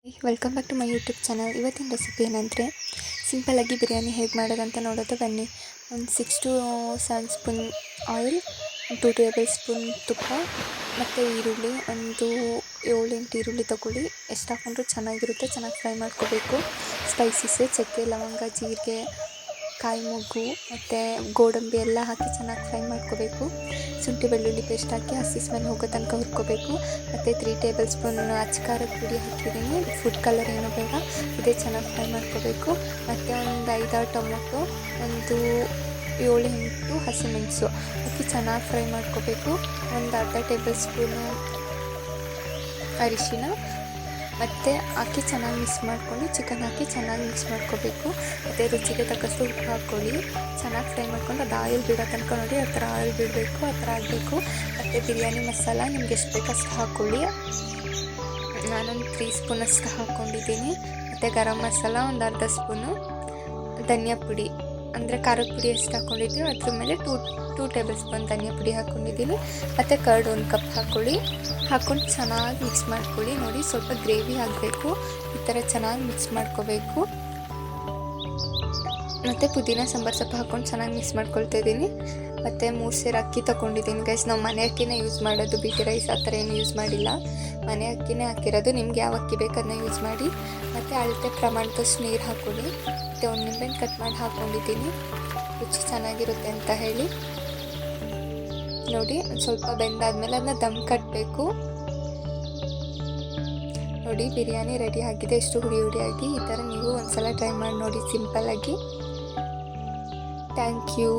Welcome back to my YouTube channel. ಇವತ್ತಿನ recipe ಏನಂದರೆ ಸಿಂಪಲ್ಲಾಗಿ ಬಿರಿಯಾನಿ ಹೇಗೆ ಮಾಡೋದಂತ ನೋಡೋದು ಬನ್ನಿ. ಒಂದು 6 to 7 spoon oil, 2 table spoon ತುಪ್ಪ ಮತ್ತು ಈರುಳ್ಳಿ ಒಂದು 7-8 ಈರುಳ್ಳಿ ತೊಗೊಳ್ಳಿ. ಎಷ್ಟು ಹಾಕೊಂಡ್ರೂ ಚೆನ್ನಾಗಿರುತ್ತೆ. ಚೆನ್ನಾಗಿ ಫ್ರೈ ಮಾಡ್ಕೋಬೇಕು. ಸ್ಪೈಸಸ್ ಚಕ್ಕೆ, ಲವಂಗ, ಜೀರಿಗೆ, ಕಾಯಿ ಮೊಗ್ಗು ಮತ್ತು ಗೋಡಂಬಿ ಎಲ್ಲ ಹಾಕಿ ಚೆನ್ನಾಗಿ ಫ್ರೈ ಮಾಡ್ಕೋಬೇಕು. ಶುಂಠಿ ಬೆಳ್ಳುಳ್ಳಿ ಪೇಸ್ಟ್ ಹಾಕಿ ಹಸಿ ಸ್ಮೆಲ್ ಹೋಗೋ ತನಕ ಹುರ್ಕೋಬೇಕು. ಮತ್ತು 3 ಟೇಬಲ್ ಸ್ಪೂನ್ ಅಚ್ಕಾರದ ಪುಡಿ ಹಾಕಿದ್ದೀನಿ. ಫುಡ್ ಕಲರ್ ಏನೂ ಬೇಡ, ಇದೇ ಚೆನ್ನಾಗಿ ಫ್ರೈ ಮಾಡ್ಕೋಬೇಕು. ಮತ್ತು ಒಂದು 5-6 ಟೊಮೊಟೊ, ಒಂದು 7-8 ಹಸಿಮೆಣಸು ಹಾಕಿ ಚೆನ್ನಾಗಿ ಫ್ರೈ ಮಾಡ್ಕೋಬೇಕು. ಒಂದು ಅರ್ಧ ಟೇಬಲ್ ಸ್ಪೂನು ಅರಿಶಿನ ಮತ್ತು ಹಾಕಿ ಚೆನ್ನಾಗಿ ಮಿಕ್ಸ್ ಮಾಡ್ಕೊಂಡು ಚಿಕನ್ ಹಾಕಿ ಚೆನ್ನಾಗಿ ಮಿಕ್ಸ್ ಮಾಡ್ಕೋಬೇಕು. ಮತ್ತು ರುಚಿಗೆ ತಕ್ಕಷ್ಟು ಉಪ್ಪು ಹಾಕ್ಕೊಳ್ಳಿ. ಚೆನ್ನಾಗಿ ಫ್ರೈ ಮಾಡ್ಕೊಂಡು ಅದು ಆಯಿಲ್ ಬಿಡೋ ತನಕ ನೋಡಿ, ಆ ಥರ ಆಯಿಲ್ ಬಿಡಬೇಕು, ಆ ಥರ ಆಗಬೇಕು. ಮತ್ತು ಬಿರಿಯಾನಿ ಮಸಾಲ ನಿಮ್ಗೆ ಎಷ್ಟು ಬೇಕು ಅಷ್ಟು ಹಾಕ್ಕೊಳ್ಳಿ. ನಾನೊಂದು 3 ಸ್ಪೂನಷ್ಟು ಹಾಕ್ಕೊಂಡಿದ್ದೀನಿ. ಮತ್ತು ಗರಂ ಮಸಾಲ ಒಂದು ಅರ್ಧ ಸ್ಪೂನು, ಧನಿಯಾ ಪುಡಿ ಅಂದರೆ ಖಾರದ ಪುಡಿ ಎಷ್ಟು ಹಾಕ್ಕೊಂಡಿದ್ದೀವಿ ಅದ್ರ ಮೇಲೆ 2 ಟೇಬಲ್ ಸ್ಪೂನ್ ಧನಿಯಾ ಪುಡಿ ಹಾಕ್ಕೊಂಡಿದ್ದೀನಿ. ಮತ್ತು ಕರ್ಡ್ 1 ಕಪ್ ಹಾಕ್ಕೊಳ್ಳಿ. ಹಾಕ್ಕೊಂಡು ಚೆನ್ನಾಗಿ ಮಿಕ್ಸ್ ಮಾಡ್ಕೊಳ್ಳಿ. ನೋಡಿ, ಸ್ವಲ್ಪ ಗ್ರೇವಿ ಆಗಬೇಕು, ಈ ಥರ ಚೆನ್ನಾಗಿ ಮಿಕ್ಸ್ ಮಾಡ್ಕೋಬೇಕು. ಮತ್ತು ಪುದೀನ ಸಾಂಬಾರು ಸೊಪ್ಪು ಹಾಕ್ಕೊಂಡು ಚೆನ್ನಾಗಿ ಮಿಕ್ಸ್ ಮಾಡ್ಕೊಳ್ತಾ ಇದ್ದೀನಿ. ಮತ್ತು 3 ಸೇರು ಅಕ್ಕಿ ತೊಗೊಂಡಿದ್ದೀನಿ ಗೈಸ್. ನಾವು ಮನೆ ಅಕ್ಕಿನೇ ಯೂಸ್ ಮಾಡೋದು, ಬೀಟಿ ರೈಸ್ ಆ ಥರ ಏನು ಯೂಸ್ ಮಾಡಿಲ್ಲ. ಮನೆ ಅಕ್ಕಿನೇ ಹಾಕಿರೋದು. ನಿಮ್ಗೆ ಯಾವ ಅಕ್ಕಿ ಬೇಕು ಅದನ್ನ ಯೂಸ್ ಮಾಡಿ. ಮತ್ತು ಅಳತೆ ಪ್ರಮಾಣದಷ್ಟು ನೀರು ಹಾಕ್ಕೊಳ್ಳಿ. ಮತ್ತು 1 ನಿಂಬೆಹಣ್ಣು ಕಟ್ ಮಾಡಿ ಹಾಕ್ಕೊಂಡಿದ್ದೀನಿ, ರುಚಿ ಚೆನ್ನಾಗಿರುತ್ತೆ ಅಂತ ಹೇಳಿ. ನೋಡಿ, ಒಂದು ಸ್ವಲ್ಪ ಬೆಂದಾದ್ಮೇಲೆ ಅದನ್ನ ದಮ್ ಕಟ್ಟಬೇಕು. ನೋಡಿ, ಬಿರಿಯಾನಿ ರೆಡಿ ಆಗಿದೆ. ಎಷ್ಟು ಹುಡಿಯಾಗಿ. ಈ ಥರ ನೀವು ಒಂದ್ಸಲ ಟ್ರೈ ಮಾಡಿ ನೋಡಿ ಸಿಂಪಲ್ಲಾಗಿ. Thank you.